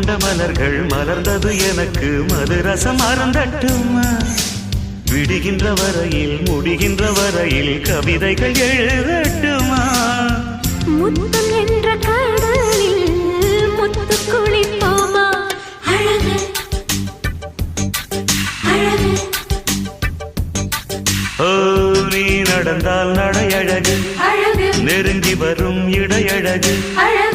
கொண்ட மலர்கள் மலர்ந்தது எனக்கு மதுரசம் அருந்தட்டுமா விடுகின்ற வரையில் முடிகின்ற வரையில் கவிதைகள் எழுதட்டுமா முத்தம் என்ற கடலில் முத்து குளிப்போமா அழகு அழகு ஓ நீ நடந்தால் நடையழகு அழகு நெருங்கி வரும் இடையழகு அழகு